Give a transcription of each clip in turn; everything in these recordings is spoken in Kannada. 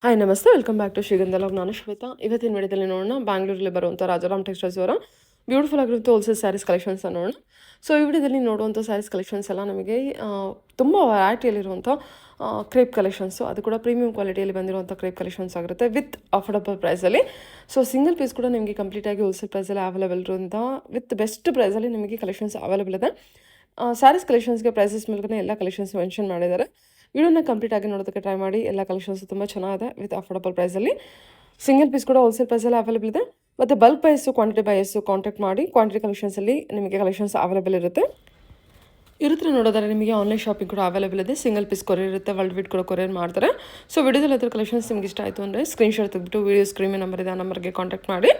ಹಾಯ್ ನಮಸ್ತೆ ವೆಲ್ಕಮ್ ಬ್ಯಾಕ್ ಟು ಶ್ರೀಗಂಧ ಲಾಗ್. ನಾನು ಶ್ವೇತಾ. ಇವತ್ತಿನ ವಿಡಿಯೋದಲ್ಲಿ ನೋಡೋಣ ಬ್ಯಾಂಗ್ಳೂರಲ್ಲಿ ಬರುವಂಥ ರಾಜಾರಾಮ್ ಟೆಕ್ಸ್ಟೈಲ್ಸ್ ಅವರ ಬ್ಯೂಟಿಫುಲ್ ಆಗಿರುವಂಥ ಹೋಲ್ಸೇಲ್ ಸ್ಯಾರೀಸ್ ಕಲೆಕ್ಷನ್ಸ್ ನೋಡೋಣ. ಸೊ ಈ ವಿಡಿಯೋದಲ್ಲಿ ನೋಡುವಂಥ ಸ್ಯಾರೀಸ್ ಕಲೆಕ್ಷನ್ಸ್ ಎಲ್ಲ ನಮಗೆ ತುಂಬ ವೆರೈಟಿಯಲ್ಲಿರುವಂಥ ಕ್ರೇಪ್ ಕಲೆಕ್ಷನ್ಸು, ಅದು ಕೂಡ ಪ್ರೀಮಿಯಂ ಕ್ವಾಲಿಟಿಯಲ್ಲಿ ಬಂದಿರುವಂಥ ಕ್ರೇಪ್ ಕಲೆಕ್ಷನ್ಸ್ ಆಗಿರುತ್ತೆ ವಿತ್ ಅಫೋರ್ಡಬಲ್ ಪ್ರೈಸಲ್ಲಿ. ಸೊ ಸಿಂಗಲ್ ಪೀಸ್ ಕೂಡ ನಿಮಗೆ ಕಂಪ್ಲೀಟಾಗಿ ಹೋಲ್ಸೇಲ್ ಪ್ರೈಸಲ್ಲಿ ಅವೈಲೇಬಲ್ ಇರುವಂಥ ವಿತ್ ಬೆಸ್ಟ್ ಪ್ರೈಸಲ್ಲಿ ನಿಮಗೆ ಕಲೆಕ್ಷನ್ಸ್ ಅವೈಲೇಬಲ್ ಇದೆ. ಸ್ಯಾರೀಸ್ ಕಲೆಕ್ಷನ್ಸ್ಗೆ ಪ್ರೈಸಸ್ ಮೂಲಕ ಎಲ್ಲ ಕಲೆಕ್ಷನ್ಸ್ ಮೆನ್ಷನ್ ಮಾಡಿದ್ದಾರೆ. ವಿಡಿಯೋನ ಕಂಪ್ಲೀಟ್ ಆಗಿ ನೋಡೋದಕ್ಕೆ ಟ್ರೈ ಮಾಡಿ. ಎಲ್ಲ ಕಲೆಕ್ಷನ್ಸ್ ತುಂಬ ಚೆನ್ನಾಗಿದೆ ವಿತ್ ಅಫೋರ್ಡಬಲ್ ಪ್ರೈಸಲ್ಲಿ. ಸಿಂಗಲ್ ಪೀಸ್ ಕೂಡ ಹೋಲ್ಸೇಲ್ ಪ್ರೈಸಲ್ಲಿ ಅವೈಲೇಬಲ್ ಇದೆ. ಮತ್ತು ಬಲ್ಕ್ ಬೈಸು ಕ್ವಾಂಟಿಟಿ ಬೈಸು ಕಾಂಟ್ಯಾಕ್ಟ್ ಮಾಡಿ. ಕ್ವಾಂಟಿಟಿ ಕಲೆಕ್ಷನ್ಸಲ್ಲಿ ನಿಮಗೆ ಕಲೆಕ್ಷನ್ಸ್ ಅವೈಲೇಬಲ್ ಇರುತ್ತೆ. ನೋಡೋದಾದ್ರೆ ನಿಮಗೆ ಆನ್ಲೈನ್ ಶಾಪಿಂಗ್ ಕೂಡ ಅವೈಲೇಬಲ್ ಇದೆ. ಸಿಂಗಲ್ ಪೀಸ್ ಕೊರಿಯರ್ ಇರುತ್ತೆ, ವರ್ಲ್ಡ್ ವೈಡ್ ಕೂಡ ಕೊರಿಯರ್ ಮಾಡ್ತಾರೆ. ಸೊ ವಿಡಿಯೋದಲ್ಲಿ ಅದರ ಕಲೆಕ್ಷನ್ಸ್ ನಿಮ್ಗೆ ಇಷ್ಟ ಆಯಿತು ಅಂದರೆ ಸ್ಕ್ರೀನ್ಶಾಟ್ ತೆಗೆದುಬಿಟ್ಟು ವಿಡಿಯೋ ಸ್ಕ್ರೀನ್ ನಂಬರ್ ಇದೆ, ಆ ನಂಬರ್ಗೆ ಕಾಂಟ್ಯಾಕ್ಟ್ ಮಾಡಿ.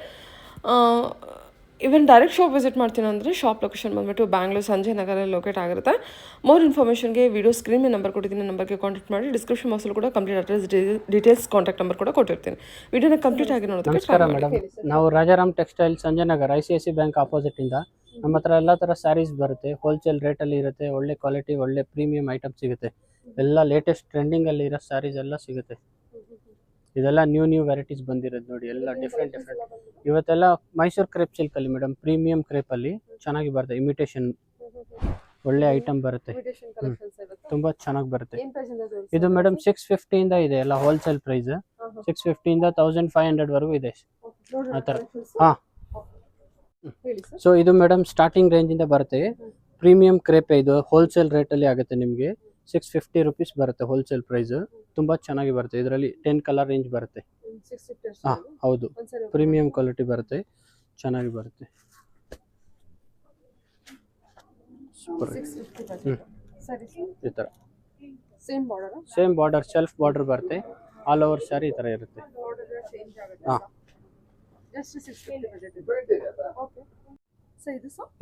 ಇವನ್ ಡೈರೆಕ್ಟ್ ಶಾಪ್ ವಿಸಿಟ್ ಮಾಡ್ತೀನಿ ಅಂದರೆ ಶಾಪ್ ಲೊಕೇಶನ್ ಬಂದುಬಿಟ್ಟು ಬ್ಯಾಂಗ್ಳೂರ್ ಸಂಜಯ್ ನಗರಲ್ಲಿ ಲೊಕೇಟ್ ಆಗಿರುತ್ತೆ. ಮೋರ್ ಇನ್ಫಾರ್ಮೇಷನ್ಗೆ ವಿಡಿಯೋ ಸ್ಕ್ರೀನ್ ನಂಬರ್ ಕೊಟ್ಟಿದ್ದೀನಿ, ನಂಬರ್ಗೆ ಕಾಂಟ್ಯಾಕ್ಟ್ ಮಾಡಿ. ಡಿಸ್ಕ್ರಿಪ್ಷನ್ ಬಾಕ್ಸಲ್ಲಿ ಕೂಡ complete address details contact number ಕೂಡ ಕೊಟ್ಟಿರ್ತೀನಿ. ವಿಡಿಯೋನ ಕಂಪ್ಲೀಟ್ ಆಗಿ ನೋಡೋದಕ್ಕೆ ನಮಸ್ಕಾರ ಮೇಡಮ್. ನಾವು Rajaram textile Sanjay Nagar ICICI bank opposite ಇಂದ ನಮ್ಮ ಹತ್ರ ಎಲ್ಲ ತರ ಸ್ಯಾರೀಸ್ ಬರುತ್ತೆ. ಹೋಲ್ಸೇಲ್ ರೇಟ್ ಅಲ್ಲಿ ಇರುತ್ತೆ. ಒಳ್ಳೆ ಕ್ವಾಲಿಟಿ, ಒಳ್ಳೆ ಪ್ರೀಮಿಯಂ ಐಟಮ್ ಸಿಗುತ್ತೆ. ಎಲ್ಲ ಲೇಟೆಸ್ಟ್ ಟ್ರೆಂಡಿಂಗ್ ಅಲ್ಲಿ ಇರೋ ಸ್ಯಾರೀಸ್ ಎಲ್ಲ ಸಿಗುತ್ತೆ. ಇದೆಲ್ಲ ನ್ಯೂ ವೆರೈಟೀಸ್ ಬಂದಿರೋದು ನೋಡಿ, ಎಲ್ಲ ಡಿಫ್ರೆಂಟ್. ಇವತ್ತೆಲ್ಲ ಮೈಸೂರು ಕ್ರೇಪ್ ಸಿಲ್ಕ್ ಅಲ್ಲಿ ಮೇಡಮ್, ಪ್ರೀಮಿಯಂ ಕ್ರೇಪ್ ಅಲ್ಲಿ ಚೆನ್ನಾಗಿ ಬರುತ್ತೆ. ಇಮಿಟೇಷನ್ ಒಳ್ಳೆ ಐಟಮ್ ಬರುತ್ತೆ, ತುಂಬಾ ಚೆನ್ನಾಗಿ ಬರುತ್ತೆ. ಇದು ಮೇಡಮ್ 650 ಇಂದ ಇದೆ, ಎಲ್ಲ ಹೋಲ್ಸೇಲ್ ಪ್ರೈಸ್ 650 ಇಂದ 1500 ವರೆಗೂ ಇದೆ ಆ ಥರ. ಹಾ, ಸೊ ಇದು ಮೇಡಮ್ ಸ್ಟಾರ್ಟಿಂಗ್ ರೇಂಜ್ ಇಂದ ಬರುತ್ತೆ. ಪ್ರೀಮಿಯಂ ಕ್ರೇಪ್ ಇದು ಹೋಲ್ಸೇಲ್ ರೇಟ್ ಅಲ್ಲಿ ಆಗುತ್ತೆ. ನಿಮಗೆ 650 ರುಪೀಸ್ ಬರುತ್ತೆ ಹೋಲ್ಸೇಲ್ ಪ್ರೈಸ್. ತುಂಬಾ ಚೆನ್ನಾಗಿ ಬರುತ್ತೆ. ಇದರಲ್ಲಿ 10 ಕಲರ್ ರೇಂಜ್ ಬರುತ್ತೆ. ಹಾ ಹೌದು, ಪ್ರೀಮಿಯಂ ಕ್ವಾಲಿಟಿ ಬರುತ್ತೆ, ಚೆನ್ನಾಗಿ ಬರುತ್ತೆ. ಸೂಪರ್. ಈ ತರ ಸೇಮ್ ಬಾರ್ಡರ್, ಸೆಲ್ಫ್ ಬಾರ್ಡರ್ ಬರುತ್ತೆ. ಆಲ್ ಓವರ್ ಸ್ಯಾರಿ ಈ ತರ ಇರುತ್ತೆ. ಹಾ,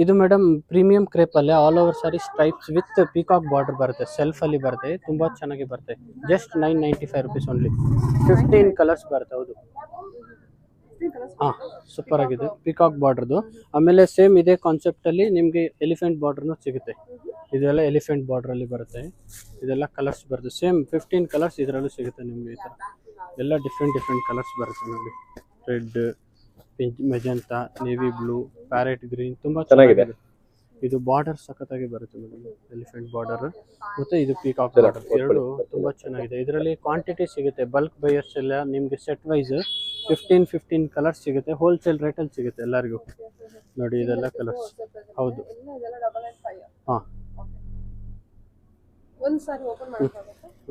ಇದು ಮೇಡಮ್ ಪ್ರೀಮಿಯಂ ಕ್ರೇಪ್ ಅಲ್ಲಿ all over sari stripes with peacock border ಬರುತ್ತೆ. ಸೆಲ್ಫ್ ಅಲ್ಲಿ ಬರುತ್ತೆ, ತುಂಬಾ ಚೆನ್ನಾಗಿ ಬರುತ್ತೆ. Just 995 rupees only. 15 ಕಲರ್ಸ್ ಬರುತ್ತೆ. ಹೌದು, ಹಾ, ಸೂಪರ್ ಆಗಿದೆ ಪೀಕಾಕ್ ಬಾರ್ಡರ್ದು. ಆಮೇಲೆ ಸೇಮ್ ಇದೇ ಕಾನ್ಸೆಪ್ಟ್ ಅಲ್ಲಿ ನಿಮ್ಗೆ ಎಲಿಫೆಂಟ್ ಬಾರ್ಡರ್ನು ಸಿಗುತ್ತೆ. ಇದೆಲ್ಲ ಎಲಿಫೆಂಟ್ ಬಾರ್ಡರ್ ಅಲ್ಲಿ ಬರುತ್ತೆ. ಇದೆಲ್ಲ ಕಲರ್ಸ್ ಬರುತ್ತೆ. ಸೇಮ್ 15 ಕಲರ್ಸ್ ಇದರಲ್ಲೂ ಸಿಗುತ್ತೆ ನಿಮ್ಗೆ. ಈ ತರ ಎಲ್ಲ ಡಿಫ್ರೆಂಟ್ ಕಲರ್ಸ್ ಬರುತ್ತೆ ನೋಡಿ. Red, pink, magenta, navy blue, parrot green, ತುಂಬಾ ಚೆನ್ನಾಗಿದೆ. ಇದು ಬಾರ್ಡರ್ ಸಖತ್ತಾಗಿ ಬರುತ್ತೆ ಮೇಡಮ್, ಎಲಿಫೆಂಟ್ ಬಾರ್ಡರ್. ಮತ್ತೆ ಇದು ಪೀಕಾಕ್ ಬಾರ್ಡರ್, ಎರಡು ತುಂಬಾ ಚೆನ್ನಾಗಿದೆ. ಇದರಲ್ಲಿ ಕ್ವಾಂಟಿಟಿ ಸಿಗುತ್ತೆ. ಬಲ್ಕ್ ಬೈಯರ್ಸ್ ಎಲ್ಲ ನಿಮ್ಗೆ ಸೆಟ್ ವೈಸ್ 15 ಕಲರ್ಸ್ ಸಿಗುತ್ತೆ. ಹೋಲ್ಸೇಲ್ ರೇಟಲ್ಲಿ ಸಿಗುತ್ತೆ ಎಲ್ಲರಿಗೂ. ನೋಡಿ ಇದೆಲ್ಲ ಕಲರ್ಸ್. ಹೌದು, ಹಾ,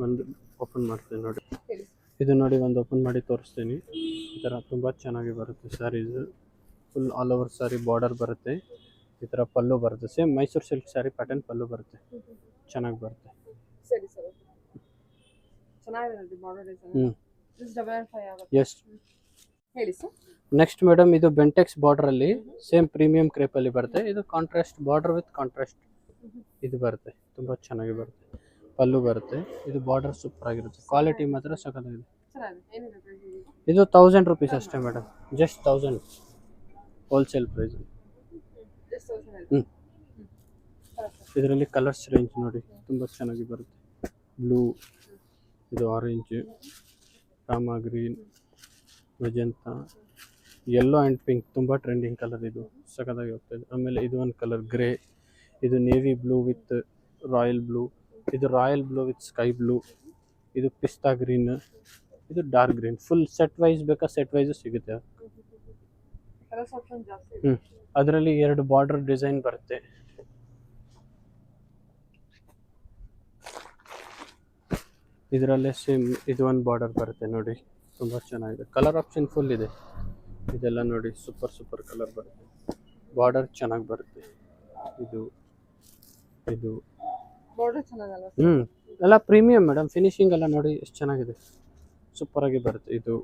ಒಂದು ಓಪನ್ ಮಾಡ್ತೀನಿ ನೋಡಿ. ಇದು ನೋಡಿ, ಒಂದು ಓಪನ್ ಮಾಡಿ ತೋರಿಸ್ತೀನಿ. ಈ ಥರ ತುಂಬ ಚೆನ್ನಾಗಿ ಬರುತ್ತೆ sarees. Full all over sari border ಬರುತ್ತೆ. ಈ ಥರ ಪಲ್ಲು ಬರುತ್ತೆ. Same Mysuru silk sari pattern pallu ಬರುತ್ತೆ, ಚೆನ್ನಾಗಿ ಬರುತ್ತೆ. ಎಸ್. ನೆಕ್ಸ್ಟ್ ಮೇಡಮ್, ಇದು ಬೆಂಟೆಕ್ಸ್ ಬಾರ್ಡರ್ ಅಲ್ಲಿ ಸೇಮ್ ಪ್ರೀಮಿಯಂ ಕ್ರೇಪ್ ಅಲ್ಲಿ ಬರುತ್ತೆ. ಇದು ಕಾಂಟ್ರಾಸ್ಟ್ ಬಾರ್ಡರ್ ವಿತ್ ಕಾಂಟ್ರಾಸ್ಟ್ ಇದು ಬರುತ್ತೆ, ತುಂಬಾ ಚೆನ್ನಾಗಿ ಬರುತ್ತೆ. ಪಲ್ಲು ಬರುತ್ತೆ. ಇದು ಬಾರ್ಡರ್ ಸೂಪರ್ ಆಗಿರುತ್ತೆ. ಕ್ವಾಲಿಟಿ ಮಾತ್ರ ಸಖತ್ತಾಗಿದೆ. ಇದು 1000 ರುಪೀಸ್ ಅಷ್ಟೇ ಮೇಡಮ್, ಜಸ್ಟ್ 1000 ಹೋಲ್ಸೇಲ್ ಪ್ರೈಸ್. ಇದರಲ್ಲಿ ಕಲರ್ಸ್ ರೇಂಜ್ ನೋಡಿ, ತುಂಬ ಚೆನ್ನಾಗಿ ಬರುತ್ತೆ. ಬ್ಲೂ, ಇದು orange, Rama green, magenta, yellow and pink, ತುಂಬ ಟ್ರೆಂಡಿಂಗ್ ಕಲರ್. ಇದು ಸಖತ್ತಾಗಿ ಹೋಗ್ತಾಯಿದೆ. ಆಮೇಲೆ ಇದು ಒಂದು ಕಲರ್ ಗ್ರೇ, ಇದು navy blue with royal blue, ಇದು royal blue with sky blue, ಇದು ಪಿಸ್ತಾ ಗ್ರೀನ್, ಇದು dark green. Full set wise ಬೇಕಾ ಸೆಟ್ ವೈಸು ಸಿಗುತ್ತೆ. ಅದರಲ್ಲಿ 2 ಬಾರ್ಡರ್ ಡಿಸೈನ್ ಬರುತ್ತೆ. ಇದರಲ್ಲೇ ಸೇಮ್ ಇದು ಒಂದು ಬಾರ್ಡರ್ ಬರುತ್ತೆ ನೋಡಿ, ತುಂಬ ಚೆನ್ನಾಗಿದೆ. ಕಲರ್ ಆಪ್ಷನ್ ಫುಲ್ ಇದೆ. ಇದೆಲ್ಲ ನೋಡಿ, ಸೂಪರ್ ಕಲರ್ ಬರುತ್ತೆ. ಬಾರ್ಡರ್ ಚೆನ್ನಾಗಿ ಬರುತ್ತೆ. ಇದು ಎಲ್ಲ ಪ್ರೀಮಿಯಂ ಮೇಡಮ್. ಫಿನಿಶಿಂಗ್ ಎಲ್ಲ ನೋಡಿ ಎಷ್ಟು ಚೆನ್ನಾಗಿದೆ, ಸೂಪರ್ ಆಗಿ ಬರುತ್ತೆ ಇದು.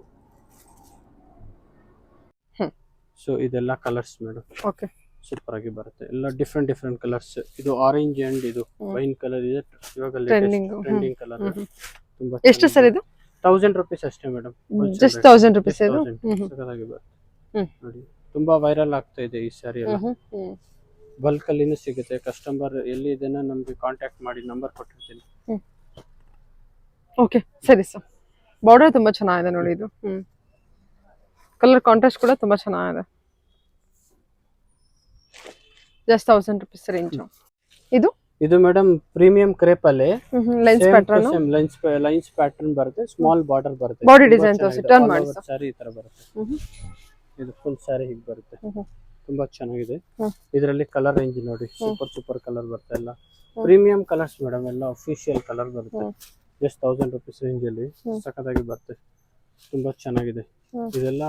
ಸೊ ಇದೆಲ್ಲ ಕಲರ್ಸ್ ಮೇಡಮ್, ಓಕೆ, ಸೂಪರ್ ಆಗಿ ಬರುತ್ತೆ. ಎಲ್ಲ ಡಿಫ್ರೆಂಟ್ ಕಲರ್ಸ್. ಇದು ಆರೆಂಜ್ ಅಂಡ್ ಇದು ವೈನ್ ಕಲರ್ ಇದೆ, ಇವಾಗ ಟ್ರೆಂಡಿಂಗ್ ಕಲರ್. ತುಂಬಾ ಎಷ್ಟು ಸರ್ ಇದು? 1000 ರುಪೀಸ್ ಅಷ್ಟೇ ಮೇಡಮ್, ಜಸ್ಟ್ 1000 ರುಪೀಸ್. ಸಖತ್ತಾಗಿ ಬರುತ್ತೆ ನೋಡಿ, ತುಂಬಾ ವೈರಲ್ ಆಗ್ತಾ ಇದೆ ಈ ಸ್ಯಾರಿ ಎಲ್ಲ. ಬಲ್ಕ್ ಅಲ್ಲಿನೂ ಸಿಗುತ್ತೆ. ಕಸ್ಟಮರ್ ಎಲ್ಲಿ ಇದನ್ನ ನಮ್ಗೆ ಕಾಂಟ್ಯಾಕ್ಟ್ ಮಾಡಿ, ನಂಬರ್ ಕೊಟ್ಟಿರ್ತೀನಿ. ಓಕೆ, ಸರಿ ಸರ್. ಬಾರ್ಡರ್ ತುಂಬಾ ಚೆನ್ನಾಗಿದೆ ನೋಡಿ ಇದು. ಕಲರ್ ಕಾಂಟ್ರಾಸ್ಟ್ ಕೂಡ ತುಂಬಾ ಚೆನ್ನಾಗಿದೆ. Just 1000 rupees range. ಇದು ಇದು ಮೇಡಮ್ ಪ್ರೀಮಿಯಂ ಕ್ರೇಪ್ ಅಲ್ಲಿ lines pattern, same lines pattern ಬರುತ್ತೆ, ಸ್ಮಾಲ್ ಬಾರ್ಡರ್ ಬರುತ್ತೆ. ಬಾಡಿ ಡಿಸೈನ್ ತೋರಿಸಿ ಟರ್ನ್ ಮಾಡಿ ಸರ್. ಸಾರಿ ಈ ತರ ಬರುತ್ತೆ. ಇದು ಫುಲ್ ಸಾರಿ ಹೀಗೆ ಬರುತ್ತೆ. ತುಂಬಾ ಚೆನ್ನಾಗಿದೆ. ಇದರಲ್ಲಿ ಕಲರ್ ರೇಂಜ್ ನೋಡಿ, ಸೂಪರ್ ಕಲರ್ ಬರುತ್ತೆ. ಎಲ್ಲ ಪ್ರೀಮಿಯಂ ಕಲರ್ಸ್ ಮೇಡಮ್, ಎಲ್ಲ ಅಫಿಷಿಯಲ್ ಕಲರ್ ಬರುತ್ತೆ. ಜಸ್ಟ್ 1000 rupees ರೇಂಜ್ ಅಲ್ಲಿ ಸಖತ್ತಾಗಿ ಬರುತ್ತೆ. ತುಂಬಾ ಚೆನ್ನಾಗಿದೆ. ಇದೆಲ್ಲ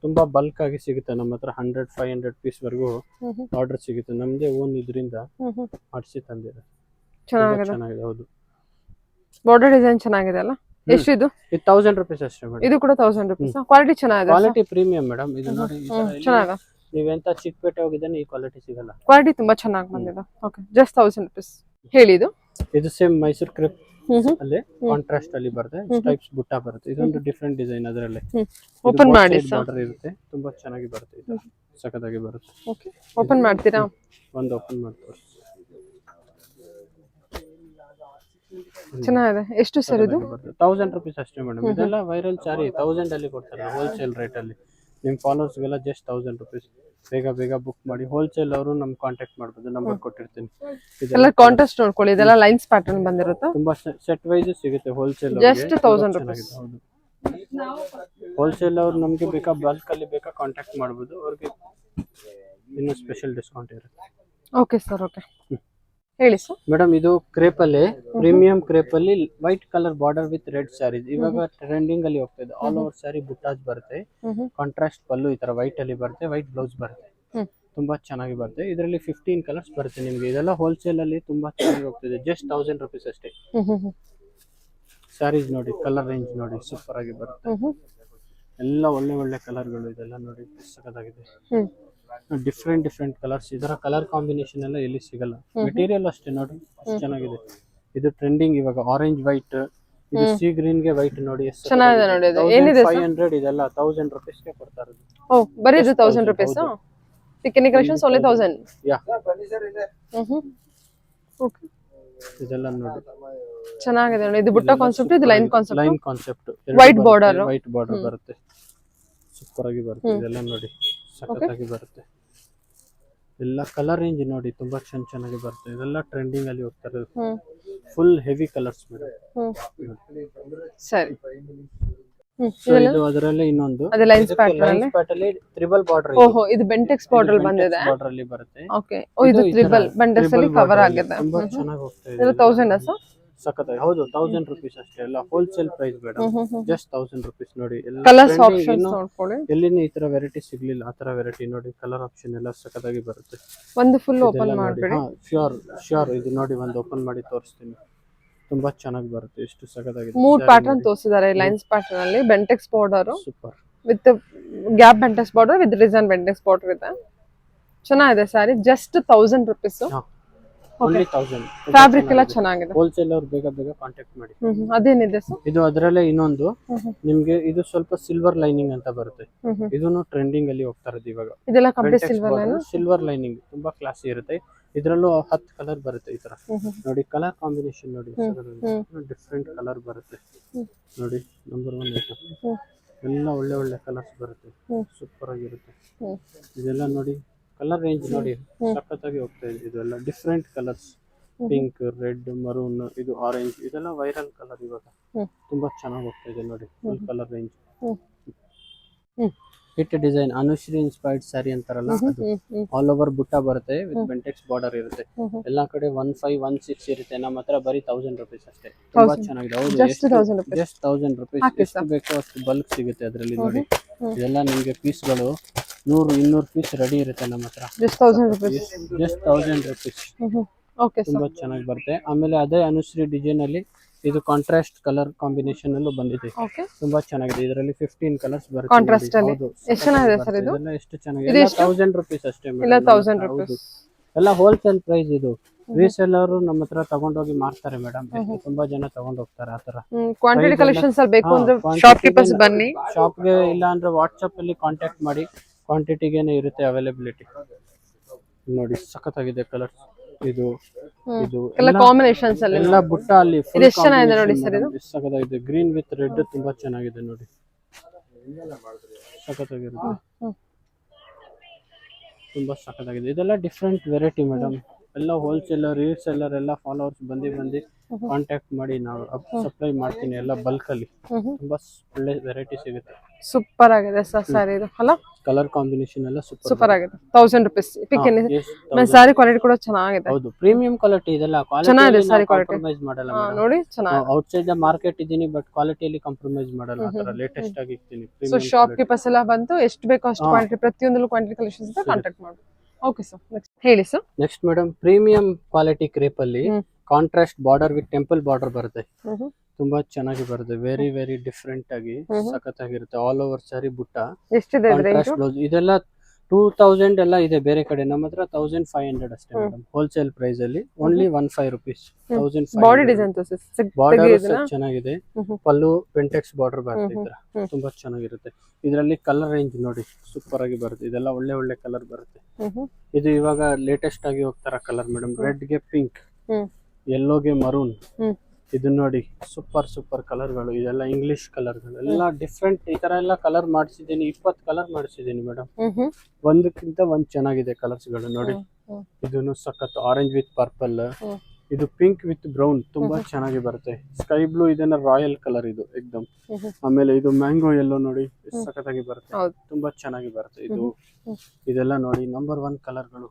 ತುಂಬಾ ಬಲ್ಕ್ ಆಗಿ ಸಿಗುತ್ತೆ ನಮ್ಮ ಹತ್ರ. 100-500 ಪೀಸ್ ವರೆಗೂ ಆರ್ಡರ್ ಸಿಗುತ್ತೆ. ನಮ್ದೇ ಓನ್ ಇದರಿಂದ ಮಾಡಿಸಿ ತಂದಿದೆ. ಚೆನ್ನಾಗಿದೆ. ಹೌದು, ಬಾರ್ಡರ್ ಡಿಸೈನ್ ಚೆನ್ನಾಗಿದೆ ಅಲ್ಲ. ಎಷ್ಟು ಇದು? ಇದು 1000 rupees ಅಷ್ಟೇ ಮೇಡಮ್. ಇದು ಕೂಡ 1000 rupees. ಕ್ವಾಲಿಟಿ ಚೆನ್ನಾಗಿದೆ, ಕ್ವಾಲಿಟಿ ಪ್ರೀಮಿಯಂ ಮೇಡಮ್. ಇದು ನೋಡಿ, ಚೆನ್ನಾಗಿದೆ. ನೀವೆಂತ ಚಿಕ್ಕಪೇಟೆ ಹೋಗಿದ್ದಾನೆ ಈ ಕ್ವಾಲಿಟಿ ಸಿಗಲ್ಲ. ಕ್ವಾಲಿಟಿ ತುಂಬಾ ಚೆನ್ನಾಗಿ ಬಂದಿದೆ. Okay, just 1000 rupees. ಹೇಳಿ ಇದು. ಇದು ಸೇಮ್ ಮೈಸೂರು ಕ್ರೇಪ್ ಅಲ್ಲಿ ಕಾಂಟ್ರಾಸ್ಟ್ ಅಲ್ಲಿ ಬರುತ್ತೆ. ಸ್ಟೈಪ್ಸ್ ಬುಟ್ಟ ಬರುತ್ತೆ. ಇದೊಂದು ಡಿಫರೆಂಟ್ ಡಿಸೈನ್. ಅದರಲ್ಲಿ ಓಪನ್ ಮಾಡಿ ಸರ್. ಬಾರ್ಡರ್ ಇರುತ್ತೆ. ತುಂಬಾ ಚೆನ್ನಾಗಿ ಬರುತ್ತೆ. ಇದು ಸಖತ್ತಾಗಿ ಬರುತ್ತೆ. ಓಕೆ, ಓಪನ್ ಮಾಡ್ತೀರಾ? ಒಂದು ಓಪನ್ ಮಾಡ್ತೀವಿ. ಚೆನ್ನಾಗಿದೆ. ಎಷ್ಟು ಸರ್ ಇದು? 1000 rupees ಅಷ್ಟೇ ಮೇಡಮ್. ಇದೆಲ್ಲ ವೈರಲ್ ಸಾರಿ 1000 ಅಲ್ಲಿ ಕೊಡ್ತಾರೆ ಹೋಲ್ಸೇಲ್ ರೇಟ್ ಅಲ್ಲಿ. ನಿಮ್ಮ ಫಾಲೋವರ್ಸ್ಗೆಲ್ಲ ಜಸ್ಟ್ 1000 rupees. ಬೇಗ ಬುಕ್ ಮಾಡಿ. ಹೋಲ್ಸೇಲ್ ಅವರು ನಮ್ಗೆ ಕಾಂಟ್ಯಾಕ್ಟ್ ಮಾಡ್ಬೋದು, ನಂಬರ್ ಕೊಟ್ಟಿರ್ತೀನಿ. ಇದೆಲ್ಲ ಕಾಂಟ್ರಾಸ್ಟ್ ನೋಡ್ಕೊಳ್ಳಿ. ಇದೆಲ್ಲ ಲೈನ್ಸ್ ಪ್ಯಾಟರ್ನ್ ಬಂದಿರುತ್ತೆ. ತುಂಬಾ ಸೆಟ್ ವೈಸ್ ಸಿಗುತ್ತೆ ಹೋಲ್ಸೇಲ್. Just 1000 rupees. ಹೌದು, ಹೋಲ್ಸೇಲ್ ಅವ್ರು ನಮಗೆ ಬೇಕಾ ಬಲ್ಕ್ ಅಲ್ಲಿ ಬೇಕಾ ಕಾಂಟ್ಯಾಕ್ಟ್ ಮಾಡ್ಬೋದು. ಅವ್ರಿಗೆ ಇನ್ನೂ ಸ್ಪೆಷಲ್ ಡಿಸ್ಕೌಂಟ್ ಇರುತ್ತೆ. Okay sir. ಓಕೆ, ಹೇಳಿ ಸರ್. ಮೇಡಮ್ ಇದು ಕ್ರೇಪ್ ಅಲ್ಲಿ ಪ್ರೀಮಿಯಂ ಕ್ರೇಪ್ ಅಲ್ಲಿ white colour border with red saris ಇವಾಗ ಟ್ರೆಂಡಿಂಗ್ ಅಲ್ಲಿ ಹೋಗ್ತಾ ಇದೆ. ಆಲ್ ಓವರ್ ಸ್ಯಾರಿ ಬುಟ್ಟಾಸ್ ಬರುತ್ತೆ. ಕಾಂಟ್ರಾಸ್ಟ್ ಪಲ್ಲು ಈ ತರ ವೈಟ್ ಅಲ್ಲಿ ಬರುತ್ತೆ. ವೈಟ್ ಬ್ಲೌಸ್ ಬರುತ್ತೆ. ತುಂಬಾ ಚೆನ್ನಾಗಿ ಬರುತ್ತೆ. ಇದರಲ್ಲಿ 15 ಕಲರ್ಸ್ ಬರುತ್ತೆ ನಿಮ್ಗೆ. ಇದೆಲ್ಲ ಹೋಲ್ಸೇಲ್ ಅಲ್ಲಿ ತುಂಬಾ ಚೆನ್ನಾಗಿ ಹೋಗ್ತಿದೆ. ಜಸ್ಟ್ 1000 rupees ಅಷ್ಟೇ. ಸ್ಯಾರೀಸ್ ನೋಡಿ, ಕಲರ್ ರೇಂಜ್ ನೋಡಿ, ಸೂಪರ್ ಆಗಿ ಬರುತ್ತೆ. ಎಲ್ಲ ಒಳ್ಳೆ ಕಲರ್ಗಳು. ಇದೆಲ್ಲ ನೋಡಿ ಸಖತ್ತಾಗಿದೆ. Different colours. ಇದರ ಕಲರ್ ಕಾಂಬಿನೇಷನ್ ಎಲ್ಲ ಎಲ್ಲಿ ಸಿಗಲ್ಲ. ಮೆಟೀರಿಯಲ್ ಅಷ್ಟೇ ನೋಡಿ, ಚೆನ್ನಾಗಿದೆ. ಇದು ಟ್ರೆಂಡಿಂಗ್ ಇವಾಗ ಆರೆಂಜ್ ವೈಟ್. ಇದು ಸೀ ಗ್ರೀನ್ ಗೆ ವೈಟ್ ನೋಡಿ, ಚೆನ್ನಾಗಿದೆ ನೋಡಿ. ಇದು ಏನಿದೆ ಸರ್? 500. ಇದೆಲ್ಲ 1000 rupees ಗೆ ಕೊಡ್ತಾ ಇರೋದು. ಓ, ಬರೀ ಇದು 1000 rupees. ಪಿಕನಿ ಕಲೆಕ್ಷನ್ಸ್ ಓನ್ಲಿ 1000. Yeah, okay. ಇದೆಲ್ಲ ನೋಡಿ ಚೆನ್ನಾಗಿದೆ ನೋಡಿ. ಇದು ಬುಟ್ಟ ಕಾನ್ಸೆಪ್ಟ್, ಇದು ಲೈನ್ ಕಾನ್ಸೆಪ್ಟ್. ವೈಟ್ ಬಾರ್ಡರ್ ಬರುತ್ತೆ. ಸೂಪರ್ ಆಗಿ ಬರುತ್ತೆ. ಇದೆಲ್ಲ ನೋಡಿ ಸಖತ್ತಾಗಿ ಬರುತ್ತೆ. ಎಲ್ಲ ಕಲರ್ ರೇಂಜ್ ನೋಡಿ, ತುಂಬಾ ಚೆನ್ನಾಗಿ ಬರುತ್ತೆ. ಇದೆಲ್ಲ ಟ್ರೆಂಡಿಂಗ್ ಅಲ್ಲಿ ಹೋಗ್ತಾ ಇರೋದು. Full heavy colours madam. ಸರಿ. ಸೊ ಇದು ಅದರಲ್ಲಿ ಇನ್ನೊಂದು ಅದೇ ಲೈನ್ಸ್ ಪ್ಯಾಟರ್ನ್ ಅಲ್ಲಿ ಟ್ರಿಬಲ್ ಬಾರ್ಡರ್. ಓಹೋ, ಇದು ಬೆಂಟೆಕ್ಸ್ ಬಾರ್ಡರ್ ಬಂದಿದೆ. ಬಾರ್ಡರ್ ಅಲ್ಲಿ ಬರುತ್ತೆ. ಓಕೆ. ಓ, ಇದು ಟ್ರಿಬಲ್ ಬೆಂಟೆಕ್ಸ್ ಅಲ್ಲಿ ಕವರ್ ಆಗಿದೆ. ತುಂಬಾ ಚೆನ್ನಾಗಿ ಹೋಗ್ತಾ ಇದೆ. ಇದು 1000 ಸರ್? ಸಖತ್ತಾಗಿ. ಹೌದು, 1000 rupees ಅಷ್ಟೇ. ಎಲ್ಲ wholesale price madam. Just 1000 rupees ನೋಡಿ. ಎಲ್ಲ ಕಲರ್ಸ್ ಆಪ್ಷನ್ಸ್ ನೋಡ್ಕೊಳ್ಳಿ. ಎಲ್ಲಿನ ಈ ತರ ವೆರೈಟಿ ಸಿಗ್ಲಿಲ್ಲ. ಆ ತರ ವೆರೈಟಿ ನೋಡಿ. ಕಲರ್ ಆಪ್ಷನ್ ಎಲ್ಲ ಸಖತ್ತಾಗಿ ಬರುತ್ತೆ. ಒಂದು ಫುಲ್ ಓಪನ್ ಮಾಡ್ಬಿಡಿ. ಶ್ಯೂರ್. ಇದು ನೋಡಿ, ಒಂದು ಓಪನ್ ಮಾಡಿ ತೋರಿಸ್ತೀನಿ. ತುಂಬಾ ಚೆನ್ನಾಗಿ ಬರುತ್ತೆ. ಎಷ್ಟು ಸಖತ್ತಾಗಿದೆ. 3 ಪ್ಯಾಟರ್ನ್ ತೋರಿಸಿದ್ದಾರೆ ಲೈನ್ಸ್ ಪ್ಯಾಟರ್ನ್ ಅಲ್ಲಿ. Bentex border super with gap Bentex border with design Bentex border ಇದೆ. ಚೆನ್ನಾಗಿದೆ sari. Just 1000 rupees. Only 1000. Fabric ಎಲ್ಲ ಚೆನ್ನಾಗಿದೆ. ಹೋಲ್ಸೇಲ್ ಅವ್ರು ಬೇಗ ಕಾಂಟ್ಯಾಕ್ಟ್ ಮಾಡಿ. ಅದೇನಿದೆ ಸರ್? ಇದು ಅದರಲ್ಲೇ ಇನ್ನೊಂದು ನಿಮ್ಗೆ. ಇದು ಸ್ವಲ್ಪ ಸಿಲ್ವರ್ ಲೈನಿಂಗ್ ಅಂತ ಬರುತ್ತೆ. ಇದನ್ನು ಟ್ರೆಂಡಿಂಗ್ ಅಲ್ಲಿ ಹೋಗ್ತಾ ಇರೋದು ಇವಾಗ. ಇದೆಲ್ಲ ಕಂಪ್ಲೀಟ್ ಸಿಲ್ವರ್ ಲೈನಿಂಗ್. ತುಂಬಾ ಕ್ಲಾಸಿ ಇರುತ್ತೆ. ಇದರಲ್ಲೂ 10 ಕಲರ್ ಬರುತ್ತೆ. ಈ ತರ ನೋಡಿ. ಕಲರ್ ಕಾಂಬಿನೇಷನ್ ನೋಡಿ, ಡಿಫ್ರೆಂಟ್ ಕಲರ್ ಬರುತ್ತೆ ನೋಡಿ. Number 1 item. ಎಲ್ಲ ಒಳ್ಳೆ ಕಲರ್ಸ್ ಬರುತ್ತೆ. ಸೂಪರ್ ಆಗಿರುತ್ತೆ. ಇದೆಲ್ಲ ನೋಡಿ, ಕಲರ್ ರೇಂಜ್ ನೋಡಿ, ಸಖತ್ತಾಗಿ ಹೋಗ್ತಾ ಇದೆ. ಇದೆಲ್ಲ different colours. Pink, red, maroon, ಇದು ಆರೆಂಜ್. ಇದೆಲ್ಲ ವೈರಲ್ ಕಲರ್ ಇವಾಗ. ತುಂಬಾ ಚೆನ್ನಾಗಿ ಹೋಗ್ತಾ ಇದೆ ನೋಡಿ. Full colour range. Hit design Anushree inspired sari ಅಂತಾರಲ್ಲ, ಅದು ಆಲ್ ಓವರ್ ಬುಟ್ಟ ಬರುತ್ತೆ ವಿತ್ ಬೆಂಟೆಕ್ಸ್ ಬಾರ್ಡರ್ ಇರುತ್ತೆ. ಎಲ್ಲಾ ಕಡೆ 1516 ಇರುತ್ತೆ. ನಮ್ಮ ಹತ್ರ ಬರೀ 1000 rupees ಅಷ್ಟೇ. ತುಂಬಾ ಚೆನ್ನಾಗಿದೆ. ಹೌದು, ಜಸ್ಟ್ 1000 rupees. ಎಷ್ಟು ಬೇಕೋ ಅಷ್ಟು ಬಲ್ಕ್ ಸಿಗುತ್ತೆ ಅದರಲ್ಲಿ ನೋಡಿ. ಇದೆಲ್ಲ ನಿಮ್ಗೆ ಪೀಸ್ಗಳು 100-200 ಪೀಸ್ ರೆಡಿ ಇರುತ್ತೆ ನಮ್ಮ ಹತ್ರ. Just 1000 rupees. Just 1000 rupees. Okay. ತುಂಬಾ ಚೆನ್ನಾಗಿ ಬರುತ್ತೆ. ಆಮೇಲೆ ಅದೇ ಅನುಶ್ರೀ ಡಿಸೈನ್ ಅಲ್ಲಿ ಇದು ಕಾಂಟ್ರಾಸ್ಟ್ ಕಲರ್ ಕಾಂಬಿನೇಷನ್ ಅಲ್ಲೂ ಬಂದಿದೆ. ತುಂಬಾ ಚೆನ್ನಾಗಿದೆ. ಇದರಲ್ಲಿ 15 ಕಲರ್ಸ್ ಬರುತ್ತೆ. ಕಾಂಟ್ರಾಸ್ಟ್ ಅಲ್ಲಿ ಎಷ್ಟು ಚೆನ್ನಾಗಿದೆ ಸರ್ ಇದು? ಎಲ್ಲ ಎಷ್ಟು ಚೆನ್ನಾಗಿದೆ. 1000 rupees ಅಷ್ಟೇ ಮೇಡಂ. ಇಲ್ಲ 1000 rupees. ಎಲ್ಲ ಹೋಲ್ಸೇಲ್ ಪ್ರೈಸ್. ಇದು ರೀಸೆಲ್ಲರ್ ನಮ್ಮ ಹತ್ರ ತಗೊಂಡೋಗಿ ಮಾರ್ತಾರೆ ಮೇಡಂ. ತುಂಬಾ ಜನ ತಗೊಂಡ್ ಹೋಗ್ತಾರೆ. ಆತರ ಕ್ವಾಂಟಿಟಿ ಕಲೆಕ್ಷನ್ಸ್ ಅಲ್ಲಿ ಬೇಕು ಅಂದ್ರೆ ಶಾಪ್ ಕೀಪರ್ಸ್ ಬನ್ನಿ. ಶಾಪ್ಗೆ ಇಲ್ಲ ಅಂದ್ರೆ ವಾಟ್ಸ್ಆಪ್ ಅಲ್ಲಿ ಕಾಂಟ್ಯಾಕ್ಟ್ ಮಾಡಿ. ಕ್ವಾಂಟಿಟಿಗೇನೆ ಇರುತ್ತೆ ಅವೈಲೇಬಿಲಿಟಿ. ನೋಡಿ ಸಖತ್ತಾಗಿದೆ ಕಲರ್ಸ್. ಇದು ಇದು ಎಲ್ಲ ಕಾಂಬಿನೇಷನ್ಸ್ ಅಲ್ಲಿ ಎಲ್ಲ ಬುಟ್ಟ ಅಲ್ಲಿ ಇದು ಎಷ್ಟು ಚೆನ್ನಾಗಿದೆ ನೋಡಿ ಸರ್ ಇದು. ಸಖತ್ತಾಗಿದೆ. ಗ್ರೀನ್ ವಿತ್ ರೆಡ್ ತುಂಬಾ ಚೆನ್ನಾಗಿದೆ ನೋಡಿ, ಸಖತ್ತಾಗಿರುತ್ತೆ, ತುಂಬಾ ಸಖತ್ತಾಗಿದೆ. ಇದೆಲ್ಲ ಡಿಫ್ರೆಂಟ್ ವೆರೈಟಿ ಮೇಡಮ್. ಎಲ್ಲ ಹೋಲ್ಸೇಲರ್, ರೀಸೇಲರ್ ಎಲ್ಲ ಫಾಲೋವರ್ಸ್ ಬಂದು ಕಾಂಟ್ಯಾಕ್ಟ್ ಮಾಡಿ ನಾವು ಸಪ್ಲೈ ಮಾಡ್ತೀನಿ ಎಲ್ಲ ಬಲ್ಕ್ ಅಲ್ಲಿ. ತುಂಬಾ ಒಳ್ಳೆ ವೆರೈಟಿ ಸಿಗುತ್ತೆ. ಸೂಪರ್ ಆಗಿದೆ ಸರ್ ಸ್ಯಾರಿ ಇದು ಅಲ್ಲ, ಕಲರ್ ಕಾಂಬಿನೇಷನ್ ಎಲ್ಲ ಸೂಪರ್ ಆಗಿದೆ. 1000 rupees ಪಿಕ್ ಸ್ಯಾರಿ ಕ್ವಾಲಿಟಿ ಕೂಡ ಚೆನ್ನಾಗಿದೆ. ಹೌದು, ಪ್ರೀಮಿಯಂ ಕ್ವಾಲಿಟಿ ಇದೆಲ್ಲ. ಚೆನ್ನಾಗಿದೆ ಸ್ಯಾರಿ ಕ್ವಾಲಿಟಿ, ಕಾಂಪ್ರಮೈಸ್ ಮಾಡಲ್ಲ ನೋಡಿ ಚೆನ್ನಾಗಿದೆ. ಔಟ್ಸೈಡ್ ದ ಮಾರ್ಕೆಟ್ ಇದೀನಿ ಬಟ್ ಕ್ವಾಲಿಟಿಯಲ್ಲಿ ಕಾಂಪ್ರಮೈಸ್ ಮಾಡಲ್ಲ. ಆತರ ಲೇಟೆಸ್ಟ್ ಆಗಿ ಇರ್ತೀನಿ. ಸೊ ಶಾಪ್ ಕೀಪರ್ಸ್ ಎಲ್ಲ ಬಂತು ಎಷ್ಟು ಬೇಕೋ ಅಷ್ಟು ಕ್ವಾಂಟಿಟಿ, ಪ್ರತಿಯೊಂದಲ್ಲೂ ಕ್ವಾಂಟಿಟಿ ಕಲೆಕ್ಷನ್ಸ್ ಇದೆ, ಕಾಂಟ್ಯಾಕ್ಟ್ ಮಾಡಿ. ಓಕೆ ಸರ್, ನೆಕ್ಸ್ಟ್ ಹೇಳಿ sir. Next madam, premium quality crepe ಅಲ್ಲಿ contrast border with temple border ಬರುತ್ತೆ. ತುಂಬಾ ಚೆನ್ನಾಗಿ ಬರುತ್ತೆ, ವೆರಿ ವೆರಿ ಡಿಫ್ರೆಂಟ್ ಆಗಿ ಸಖತ್ತಾಗಿರುತ್ತೆ. ಆಲ್ ಓವರ್ ಸ್ಯಾರಿ ಬುಟ್ಟ, ಎಷ್ಟಿದೆ ಕಾಂಟ್ರಾಸ್ಟ್ ಬ್ಲೌಸ್. ಇದೆಲ್ಲ 2000 ಎಲ್ಲ ಇದೆ ಬೇರೆ ಕಡೆ, ನಮ್ಮ ಹತ್ರ 1500 ಅಷ್ಟೇ ಮೇಡಮ್. ಹೋಲ್ಸೇಲ್ ಪ್ರೈಸ್ ಅಲ್ಲಿ only 15 rupees. 1500. Body design border ಚೆನ್ನಾಗಿದೆ, ಪಲ್ಲು ಪೆಂಟೆಕ್ಸ್ ಬಾರ್ಡರ್ ಬರುತ್ತೆ. ಈ ತರ ತುಂಬಾ ಚೆನ್ನಾಗಿರುತ್ತೆ. ಇದರಲ್ಲಿ ಕಲರ್ ರೇಂಜ್ ನೋಡಿ ಸೂಪರ್ ಆಗಿ ಬರುತ್ತೆ. ಇದೆಲ್ಲ ಒಳ್ಳೆ ಒಳ್ಳೆ ಕಲರ್ ಬರುತ್ತೆ. ಇದು ಇವಾಗ ಲೇಟೆಸ್ಟ್ ಆಗಿ ಹೋಗ್ತಾರ ಕಲರ್ ಮೇಡಮ್. ರೆಡ್ ಗೆ ಪಿಂಕ್, ಯೆಲ್ಲೋಗೆ ಮರೂನ್. ಇದು ನೋಡಿ ಸೂಪರ್ ಸೂಪರ್ ಕಲರ್ಗಳು. ಇದೆಲ್ಲ ಇಂಗ್ಲಿಷ್ ಕಲರ್ಗಳು, ಎಲ್ಲ ಡಿಫ್ರೆಂಟ್. ಈ ತರ ಎಲ್ಲ ಕಲರ್ ಮಾಡಿಸಿದ್ದೀನಿ, 20 ಕಲರ್ ಮಾಡಿಸಿದ್ದೀನಿ ಮೇಡಮ್. ಒಂದಕ್ಕಿಂತ ಒಂದ್ ಚೆನ್ನಾಗಿದೆ ಕಲರ್ಸ್ ಗಳು ನೋಡಿ. ಇದನ್ನು ಸಖತ್ ಆರೆಂಜ್ ವಿತ್ ಪರ್ಪಲ್, ಇದು ಪಿಂಕ್ ವಿತ್ ಬ್ರೌನ್ ತುಂಬಾ ಚೆನ್ನಾಗಿ ಬರುತ್ತೆ. ಸ್ಕೈ ಬ್ಲೂ ಇದನ್ನ ರಾಯಲ್ ಕಲರ್ ಇದು ಎಕ್ದಮ್. ಆಮೇಲೆ ಇದು ಮ್ಯಾಂಗೋ ಯೆಲ್ಲೋ ನೋಡಿ ಸಖತ್ತಾಗಿ ಬರುತ್ತೆ, ತುಂಬಾ ಚೆನ್ನಾಗಿ ಬರುತ್ತೆ. ಇದು ಇದೆಲ್ಲ ನೋಡಿ ನಂಬರ್ 1 ಕಲರ್ಗಳು.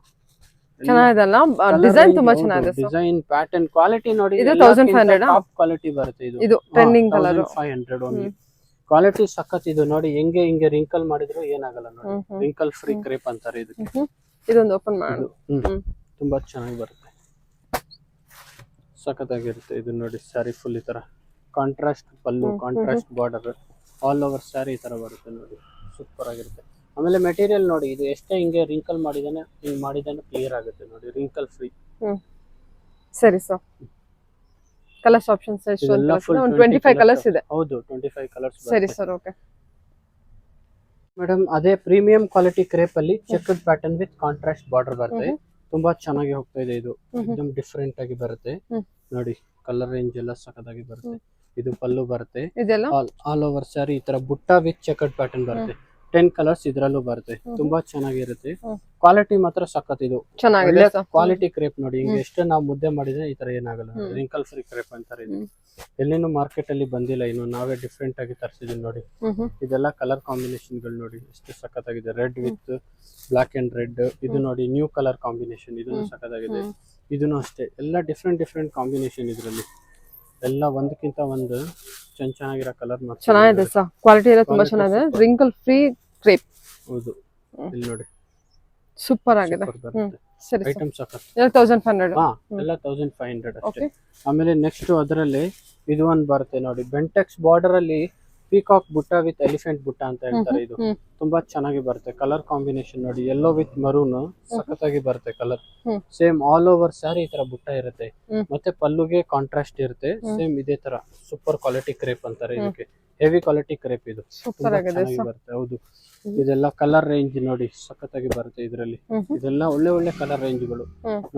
ಚೆನ್ನಾಗಿದೆಲ್ಲ, ಡಿಸೈನ್ ತುಂಬಾ ಚೆನ್ನಾಗಿದೆ. ಡಿಸೈನ್ ಪ್ಯಾಟರ್ನ್ ಕ್ವಾಲಿಟಿ ನೋಡಿ, ಇದು 1500 ಟಾಪ್ ಕ್ವಾಲಿಟಿ ಬರುತ್ತೆ. ಇದು ಟ್ರೆಂಡಿಂಗ್ ಕಲರ್ 1500 ಓನ್ಲಿ. ಕ್ವಾಲಿಟಿ ಸಖತ್. ಇದು ನೋಡಿ ಹಿಂಗೆ ರಿಂಕಲ್ ಮಾಡಿದ್ರು ಏನಾಗಲ್ಲ ನೋಡಿ, ರಿಂಕಲ್ ಫ್ರೀ ಕ್ರೇಪ್ ಅಂತಾರೆ ಇದಕ್ಕೆ. ಇದೊಂದು ಓಪನ್ ಮಾಡು, ತುಂಬಾ ಚೆನ್ನಾಗಿ ಬರುತ್ತೆ, ಸಖತ್ತಾಗಿರುತ್ತೆ. ಇದು ನೋಡಿ ಸ್ಯಾರಿ ಫುಲ್ ಈ ತರ contrast pallu, contrast border, all over sari ಈ ತರ ಬರುತ್ತೆ ನೋಡಿ, ಸೂಪರ್ ಆಗಿರುತ್ತೆ. ಆಮೇಲೆ ಮೆಟೀರಿಯಲ್ ನೋಡಿ, ಇದು ಎಷ್ಟೇ ಹಿಂಗೆ ರಿಂಕಲ್ ಮಾಡಿದಾನೆ ಕ್ಲಿಯರ್ ಆಗುತ್ತೆ ನೋಡಿ, ರಿಂಕಲ್ ಫ್ರೀ. ಸರಿ ಸರ್, ಕಲರ್ಸ್ ಆಪ್ಷನ್ಸ್ ಎಷ್ಟು? 25 ಕಲರ್ಸ್ ಇದೆ. ಹೌದು, 25 ಕಲರ್ಸ್. ಸರಿ ಸರ್, ಓಕೆ ಮೇಡಮ್. ಅದೇ ಪ್ರೀಮಿಯಂ ಕ್ವಾಲಿಟಿ ಕ್ರೇಪ್ ಅಲ್ಲಿ checked pattern with contrast border ಬರುತ್ತೆ. ತುಂಬಾ ಚೆನ್ನಾಗಿ ಹೋಗ್ತಾ ಇದೆ. ಇದು एकदम ಡಿಫರೆಂಟ್ ಆಗಿ ಬರುತ್ತೆ ನೋಡಿ, ಕಲರ್ ರೇಂಜ್ ಎಲ್ಲ ಸಖತ್ತಾಗಿ ಬರುತ್ತೆ. ಇದು ಪಲ್ಲು ಬರುತ್ತೆ, ಆಲ್ ಓವರ್ ಸ್ಯಾರಿ ಈ ತರ ಬುಟ್ಟ ವಿತ್ ಚೆಕ್ಡ್ ಪ್ಯಾಟರ್ನ್ ಬರುತ್ತೆ. 10 ಕಲರ್ಸ್ ಇದ್ರಲ್ಲೂ ಬರುತ್ತೆ, ತುಂಬಾ ಚೆನ್ನಾಗಿರುತ್ತೆ. ಕ್ವಾಲಿಟಿ ಮಾತ್ರ ಸಖತ್. ಇದು ಚೆನ್ನಾಗಿದೆ ಕ್ವಾಲಿಟಿ ಕ್ರೇಪ್ ನೋಡಿ. ಹಿಂಗೆ ಎಷ್ಟೇ ನಾವು ಮುದ್ದೆ ಮಾಡಿದ್ರೆ ಈ ತರ ಏನಾಗಲ್ಲ, ರಿಂಕಲ್ ಫ್ರೀ ಕ್ರೇಪ್ ಅಂತಾರೆ. ಇದು ಎಲ್ಲಿನೂ ಮಾರ್ಕೆಟ್ ಅಲ್ಲಿ ಬಂದಿಲ್ಲ ಇನ್ನು, ನಾವೇ ಡಿಫ್ರೆಂಟ್ ಆಗಿ ತರಿಸಿದೀವಿ ನೋಡಿ. ಇದೆಲ್ಲ ಕಲರ್ ಕಾಂಬಿನೇಷನ್ ಗಳು ನೋಡಿ ಎಷ್ಟು ಸಖತ್ತಾಗಿದೆ. Red with black and red, ಇದು ನೋಡಿ ನ್ಯೂ ಕಲರ್ ಕಾಂಬಿನೇಷನ್, ಇದನ್ನು ಸಖತ್ತಾಗಿದೆ. ಇದನ್ನು ಅಷ್ಟೇ, ಎಲ್ಲ ಡಿಫ್ರೆಂಟ್ ಡಿಫ್ರೆಂಟ್ ಕಾಂಬಿನೇಷನ್ ಇದರಲ್ಲಿ. ಎಲ್ಲ ಒಂದಕ್ಕಿಂತ ಒಂದು ಚೆನ್ನಾಗಿರೋ ಕಲರ್ ಚೆನ್ನಾಗಿದೆ ಸರ್. ಕ್ವಾಲಿಟಿ ಎಲ್ಲ ತುಂಬಾ ಚೆನ್ನಾಗಿದೆ, ರಿಂಕಲ್ ಫ್ರೀ ಕ್ರೇಪ್. ಹೌದು, ಇಲ್ಲಿ ನೋಡಿ ಸೂಪರ್ ಆಗಿದೆ. ಸರಿ, ಐಟಮ್ ಸಖತ್. 1500. ಹಾ, ಎಲ್ಲ 1500 ಅಷ್ಟೇ. ಆಮೇಲೆ ನೆಕ್ಸ್ಟ್ ಅದರಲ್ಲಿ ಇದು ಒಂದು ಬರುತ್ತೆ ನೋಡಿ, ಬೆಂಟೆಕ್ಸ್ ಬಾರ್ಡರ್ ಅಲ್ಲಿ ಪೀಕಾಕ್ ಬುಟ್ಟ ವಿತ್ ಎಲಿಫೆಂಟ್ ಬುಟ್ಟ ಅಂತ ಹೇಳ್ತಾರೆ. ಇದು ತುಂಬಾ ಚೆನ್ನಾಗಿ ಬರುತ್ತೆ. ಕಲರ್ ಕಾಂಬಿನೇಷನ್ ನೋಡಿ, ಯೆಲ್ಲೋ ವಿತ್ ಮರೂನ್ ಸಖತ್ತಾಗಿ ಬರುತ್ತೆ colour. Same all over sari ಈ ತರ ಬುಟ್ಟ ಇರುತ್ತೆ, ಮತ್ತೆ ಪಲ್ಲುಗೆ ಕಾಂಟ್ರಾಸ್ಟ್ ಇರುತ್ತೆ. ಸೇಮ್ ಇದೇ ತರ ಸೂಪರ್ ಕ್ವಾಲಿಟಿ ಕ್ರೇಪ್ ಅಂತಾರೆ ಇದಕ್ಕೆ. ಹೆವಿ ಕ್ವಾಲಿಟಿ ಕ್ರೇಪ್ ಇದು, ತುಂಬಾ ಚೆನ್ನಾಗಿ ಬರುತ್ತೆ. ಹೌದು, ಇದೆಲ್ಲ ಕಲರ್ ರೇಂಜ್ ನೋಡಿ ಸಖತ್ತಾಗಿ ಬರುತ್ತೆ ಇದರಲ್ಲಿ. ಇದೆಲ್ಲ ಒಳ್ಳೆ ಒಳ್ಳೆ ಕಲರ್ ರೇಂಜ್ಗಳು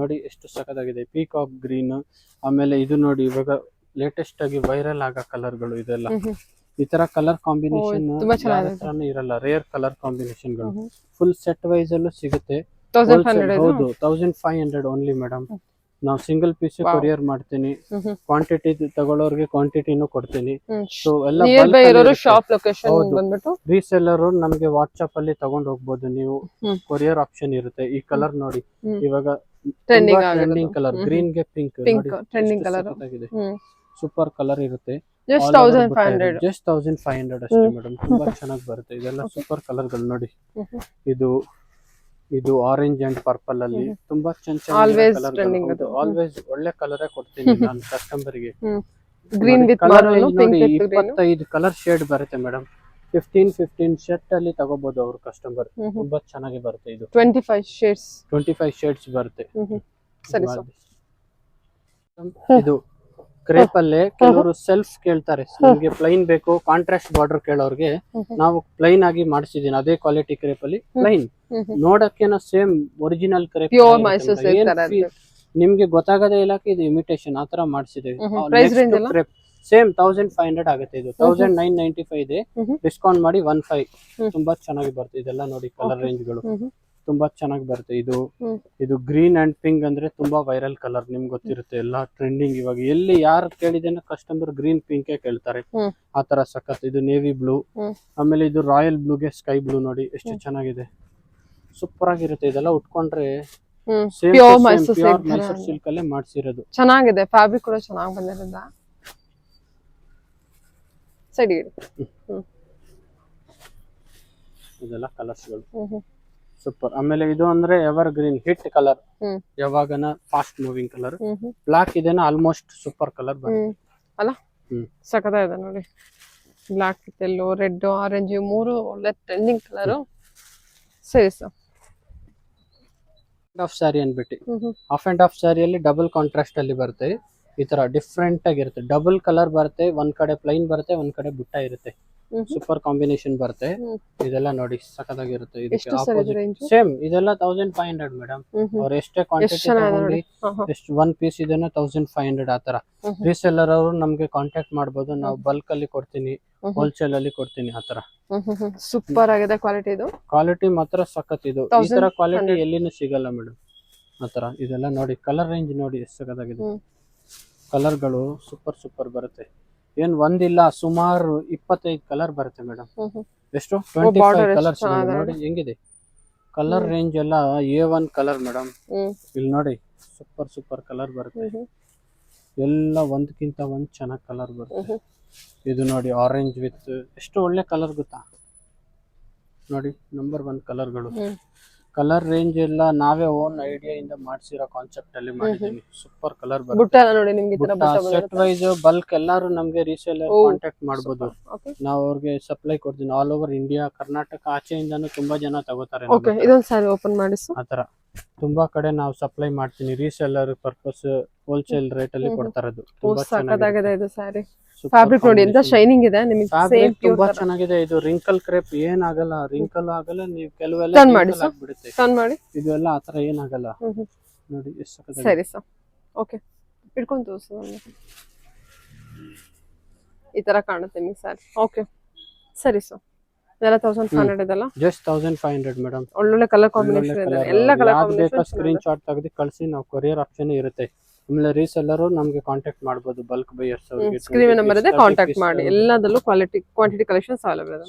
ನೋಡಿ, ಎಷ್ಟು ಸಖತ್ತಾಗಿದೆ. ಪೀಕಾಕ್ ಗ್ರೀನ್, ಆಮೇಲೆ ಇದು ನೋಡಿ ಇವಾಗ ಲೇಟೆಸ್ಟ್ ಆಗಿ ವೈರಲ್ ಆಗೋ ಕಲರ್ಗಳು. ಇದೆಲ್ಲ ಈ ತರ ಕಲರ್ ಕಾಂಬಿನೇಷನ್ ಇರಲ್ಲ, ರೇರ್ ಕಲರ್ ಕಾಂಬಿನೇಷನ್ ಗಳು. ಫುಲ್ ಸೆಟ್ ವೈಸ್ ಅಲ್ಲೂ ಸಿಗುತ್ತೆ. ಹೌದು, 1500 ಓನ್ಲಿ ಮೇಡಮ್. ನಾವು ಸಿಂಗಲ್ ಪೀಸ್ ಕೊರಿಯರ್ ಮಾಡ್ತೀನಿ, ಕ್ವಾಂಟಿಟಿ ತಗೊಳ್ಳೋರ್ಗೆ ಕ್ವಾಂಟಿಟಿನೂ ಕೊಡ್ತೀನಿ. ಸೊ ಎಲ್ಲ ಶಾಪ್ ಲೊಕೇಶನ್ ಬಂದ್ಬಿಟ್ಟು ರೀಸೆಲ್ಲರ್ ನಮಗೆ ವಾಟ್ಸ್ಆಪ್ ಅಲ್ಲಿ ತಗೊಂಡ್ ಹೋಗ್ಬೋದು ನೀವು. ಕೊರಿಯರ್ ಆಪ್ಷನ್ ಇರುತ್ತೆ. ಈ ಕಲರ್ ನೋಡಿ, ಇವಾಗ ಟ್ರೆಂಡಿಂಗ್ ಕಲರ್, ಗ್ರೀನ್ ಗೆ ಪಿಂಕ್ ಟ್ರೆಂಡಿಂಗ್ ಕಲರ್ ಆಗಿದೆ. ಸೂಪರ್ ಕಲರ್ ಇರುತ್ತೆ. ಜಸ್ಟ್ 1500 ಅಷ್ಟೇ ಮೇಡಮ್. ತುಂಬಾ ಚೆನ್ನಾಗಿ ಬರುತ್ತೆ. ಇದೆಲ್ಲ ಸೂಪರ್ ಕಲರ್ ಗಳು ನೋಡಿ. ಇದು ಆರೆಂಜ್ ಅಂಡ್ ಪರ್ಪಲ್ ಅಲ್ಲಿ ತುಂಬಾ ಆಲ್ವೇಸ್ ಒಳ್ಳೆ ಕಲರ್ ಕೊಡ್ತೀನಿ ನಾನು ಕಸ್ಟಮರ್ ಗೆ. Green with maroon, pink with green, 25 colour shade ಬರುತ್ತೆ ಮೇಡಮ್. 15 ಸೆಟ್ ಅಲ್ಲಿ ತಗೋಬಹುದು ಅವರು ಕಸ್ಟಮರ್. ತುಂಬಾ ಚೆನ್ನಾಗಿ ಬರುತ್ತೆ. ಇದು 25 ಶೇಡ್ಸ್ ಬರುತ್ತೆ. ಸರಿ ಸರ್. ಇದು ಕ್ರೇಪ್ ಅಲ್ಲೇ ಕೆಲವರು ಸೆಲ್ಫ್ ಕೇಳ್ತಾರೆ, ನಮ್ಗೆ ಪ್ಲೈನ್ ಬೇಕು, ಕಾಂಟ್ರಾಸ್ಟ್ ಬಾರ್ಡರ್ ಕೇಳೋರ್ಗೆ ನಾವು ಪ್ಲೈನ್ ಆಗಿ ಮಾಡಿಸಿದೀನಿ. ಅದೇ ಕ್ವಾಲಿಟಿ ಕ್ರೇಪ್ ಅಲ್ಲಿ ಪ್ಲೈನ್ ನೋಡಕ್ಕೆ ಸೇಮ್ ಒರಿಜಿನಲ್ ಕ್ರೇಪ್, ನಿಮ್ಗೆ ಗೊತ್ತಾಗದೇ ಇಲ್ಲ ಇದು ಇಮಿಟೇಷನ್ ಆತರ ಮಾಡಿಸಿದೆ. ಪ್ರೈಸ್ ರೇಂಜ್ ಎಲ್ಲ ಸೇಮ್ 1500 ಆಗುತ್ತೆ. ಇದು 1995 ಇದೆ, ಡಿಸ್ಕೌಂಟ್ ಮಾಡಿ 15. ತುಂಬಾ ಚೆನ್ನಾಗಿ ಬರುತ್ತೆ ಇದೆಲ್ಲ ನೋಡಿ. ಕಲರ್ ರೇಂಜ್ಗಳು ತುಂಬಾ ಚೆನ್ನಾಗಿ ಬರುತ್ತೆ. ಇದು ಗ್ರೀನ್ ಅಂಡ್ ಪಿಂಕ್ ಅಂದ್ರೆ ತುಂಬಾ ವೈರಲ್ ಕಲರ್, ನಿಮ್ಗೆ ಗೊತ್ತಿರುತ್ತೆ, ಎಲ್ಲ ಟ್ರೆಂಡಿಂಗ್. ಇವಾಗ ಎಲ್ಲಿ ಯಾರು ಕೇಳಿದೇನೆ ಕಸ್ಟಮರ್ ಗ್ರೀನ್ ಪಿಂಕ್ ಕೇಳ್ತಾರೆ, ಆತರ ಸಖತ್. ಇದು ನೇವಿ ಬ್ಲೂ, ಆಮೇಲೆ ಇದು ರಾಯಲ್ ಬ್ಲೂಗೆ ಸ್ಕೈ ಬ್ಲೂ ನೋಡಿ ಎಷ್ಟು ಚೆನ್ನಾಗಿದೆ, ಸೂಪರ್ ಆಗಿರುತ್ತೆ. ಇದೆಲ್ಲ ಉಟ್ಕೊಂಡ್ರೆ ಪ್ಯೂರ್ ಮೈಸೂರ್ ಸಿಲ್ಕ್ ಅಲ್ಲೇ ಮಾಡ್ಸಿರೋದು. ಚೆನ್ನಾಗಿದೆ, ಫ್ಯಾಬ್ರಿಕ್ ಕೂಡ ಚೆನ್ನಾಗಿ ಬಂದಿರೋದ. ಸರಿ, ಇದೆಲ್ಲ ಕಲರ್ಸ್ಗಳು ಸೂಪರ್. ಆಮೇಲೆ ಇದು ಅಂದ್ರೆ ಎವರ್ ಗ್ರೀನ್ ಹಿಟ್ ಕಲರ್, ಯಾವಾಗನ ಫಾಸ್ಟ್ ಮೂವಿಂಗ್ ಕಲರ್. ಬ್ಲಾಕ್ ಇದೇನ ಆಲ್ಮೋಸ್ಟ್ ಸೂಪರ್ ಕಲರ್ ಬರುತ್ತೆ ಅಲ್ಲ, ಸಖತ್ತಾಗಿದೆ ನೋಡಿ. ಬ್ಲಾಕ್, ಯೆಲ್ಲೋ, ರೆಡ್, ಆರೆಂಜ್ ಮೂರು ಒಳ್ಳೆ ಟ್ರೆಂಡಿಂಗ್ ಕಲರ್. ಸರಿ ಸರ್. ಆಫ್ ಸ್ಯಾರಿ ಅನ್ಬಿಟ್ಟು ಹಾಫ್ ಅಂಡ್ ಹಾಫ್ ಸ್ಯಾರಿಯಲ್ಲಿ ಡಬಲ್ ಕಾಂಟ್ರಾಸ್ಟ್ ಅಲ್ಲಿ ಬರುತ್ತೆ. ಈ ತರ ಡಿಫ್ರೆಂಟ್ ಆಗಿರುತ್ತೆ, ಡಬಲ್ ಕಲರ್ ಬರುತ್ತೆ. ಒಂದ್ ಕಡೆ ಪ್ಲೈನ್ ಬರುತ್ತೆ, ಒಂದ್ ಕಡೆ ಬುಟ್ಟ ಇರುತ್ತೆ. ಸೂಪರ್ ಕಾಂಬಿನೇಷನ್ ಬರುತ್ತೆ. ಇದೆಲ್ಲ ನೋಡಿ ಸಖತ್ತಾಗಿರುತ್ತೆ. ಸೇಮ್ ಇದೆಲ್ಲ 1500 ಮೇಡಮ್. ಅವ್ರು ಎಷ್ಟೇ ಕ್ವಾಂಟಿಟಿ ತಗೊಂಡು ಎಷ್ಟು ಒನ್ ಪೀಸ್ ಇದನ್ನ 1500 ಆತರ. ರೀಸೆಲ್ಲರ್ ಅವರು ನಮ್ಗೆ ಕಾಂಟ್ಯಾಕ್ಟ್ ಮಾಡ್ಬೋದು, ನಾವು ಬಲ್ಕ್ ಅಲ್ಲಿ ಕೊಡ್ತೀನಿ, ಹೋಲ್ಸೇಲ್ ಅಲ್ಲಿ ಕೊಡ್ತೀನಿ ಆತರ. ಸೂಪರ್ ಆಗಿದೆ ಕ್ವಾಲಿಟಿ. ಇದು ಕ್ವಾಲಿಟಿ ಮಾತ್ರ ಸಖತ್. ಇದು ಈ ತರ ಕ್ವಾಲಿಟಿ ಎಲ್ಲಿನೂ ಸಿಗಲ್ಲ ಮೇಡಮ್ ಆತರ. ಇದೆಲ್ಲ ನೋಡಿ ಕಲರ್ ರೇಂಜ್ ನೋಡಿ ಎಷ್ಟು ಸಖತ್ತಾಗಿದೆ. ಕಲರ್ಗಳು ಸೂಪರ್ ಸೂಪರ್ ಬರುತ್ತೆ. ಏನ್ ಒಂದಿಲ್ಲ, ಸುಮಾರು 25 ಕಲರ್ ಬರುತ್ತೆ ಮೇಡಮ್. ಎಷ್ಟು 25 ಕಲರ್ಸ್ ನೋಡಿ ಹೆಂಗಿದೆ. ಕಲರ್ ರೇಂಜ್ ಎಲ್ಲ A1 ಕಲರ್ ಮೇಡಮ್. ಇಲ್ಲಿ ನೋಡಿ ಸೂಪರ್ ಸೂಪರ್ ಕಲರ್ ಬರುತ್ತೆ. ಎಲ್ಲ ಒಂದಕ್ಕಿಂತ ಒಂದ್ ಚೆನ್ನಾಗ್ ಕಲರ್ ಬರುತ್ತೆ. ಇದು ನೋಡಿ ಆರೆಂಜ್ ವಿತ್ ಎಷ್ಟು ಒಳ್ಳೆ ಕಲರ್ ಗೊತ್ತಾ ನೋಡಿ. ನಂಬರ್ 1 ಕಲರ್ಗಳು. ಕಲರ್ ರೇಂಜ್ ಎಲ್ಲ ನಾವೇ ಓನ್ ಐಡಿಯಾ ಇಂದ ಮಾಡ್ಸಿರೋ ಕಾನ್ಸೆಪ್ಟ್ ಅಲ್ಲಿ ಮಾಡಿದೀನಿ. ಸೂಪರ್ ಕಲರ್ ಬರುತ್ತೆ ನೋಡಿ. ನಿಮ್ಗೆ ಸೆಟ್ ವೈಸ್ ಬಲ್ಕ್ ಎಲ್ಲಾರು ನಮ್ಗೆ ರೀಸೇಲರ್ ಕಾಂಟ್ಯಾಕ್ಟ್ ಮಾಡ್ಬೋದು. ನಾವು ಅವ್ರಿಗೆ ಸಪ್ಲೈ ಕೊಡ್ತೀನಿ ಆಲ್ ಓವರ್ ಇಂಡಿಯಾ, ಕರ್ನಾಟಕ ಆಚೆಯಿಂದಾನು ತುಂಬಾ ಜನ ತಗೋತಾರೆ. ಇದೊಂದು ಸಾರಿ ಓಪನ್ ಮಾಡಿ ಆತರ ತುಂಬಾ ಕಡೆ ನಾವು ಸಪ್ಲೈ ಮಾಡ್ತೀನಿ. ರೀಸೇಲರ್ ಪರ್ಪಸ್ ಹೋಲ್ಸೇಲ್ ರೇಟ್ ಅಲ್ಲಿ ಕೊಡ್ತಾ ಇರೋದು. ತುಂಬಾ ಚೆನ್ನಾಗಿದೆ ಇದು ಸಾರಿ. ಫ್ಯಾಬ್ರಿಕ್ ನೋಡಿ ಎಂತ ಶೈನಿಂಗ್ ಇದೆ. ನಿಮಗೆ ಫ್ಯಾಬ್ರಿಕ್ ತುಂಬಾ ಚೆನ್ನಾಗಿದೆ. ಇದು ರಿಂಕಲ್ ಕ್ರೇಪ್ ಏನಾಗಲ್ಲ, ರಿಂಕಲ್ ಆಗಲ್ಲ. ನೀವು ಕೆಲವೆಲ್ಲ ಆಗ್ಬಿಡುತ್ತೆ ಇದೆಲ್ಲ ಆತರ ಏನಾಗಲ್ಲ ನೋಡಿ ಎಷ್ಟು ಸಖತ್ತಾಗಿದೆ. ಸರಿ ಸರ್, ಓಕೆ ಇಟ್ಕೊಂಡು ತೋರಿಸು. ಈ ತರ ಕಾಣುತ್ತೆ ನಿಮಗೆ ಸರ್. ಓಕೆ ಸರಿ ಸರ್. ಇದೆಲ್ಲ 1500 ಇದೆಲ್ಲ ಜಸ್ಟ್ 1500 ಮೇಡಮ್. ಒಳ್ಳೊಳ್ಳೆ ಕಲರ್ ಕಾಂಬಿನೇಷನ್ ಇದೆ. ಎಲ್ಲ ಕಲರ್ ಕಾಂಬಿನೇಷನ್ ಸ್ಕ್ರೀನ್ ಶಾಟ್ ತೆಗೆದು ಕಳಿಸಿ, ನಾವು ಕೊರಿಯರ್ ಆಪ್ಷನ್ ಇರುತ್ತೆ. ಆಮೇಲೆ ರೀಸೆಲ್ಲರು ನಮಗೆ ಕಾಂಟ್ಯಾಕ್ಟ್ ಮಾಡಬಹುದು. ಬಲ್ಕ್ ಬೈಯರ್ಸ್ ಅವರಿಗೆ ಸ್ಕ್ರೀನ್ ನಂಬರ್ ಇದೆ, ಕಾಂಟ್ಯಾಕ್ಟ್ ಮಾಡಿ. ಎಲ್ಲದಲ್ಲೂ ಕ್ವಾಂಟಿಟಿ ಕಲೆಕ್ಷನ್ಸ್ ಅವೈಲೇಬಲ್ ಇದೆ.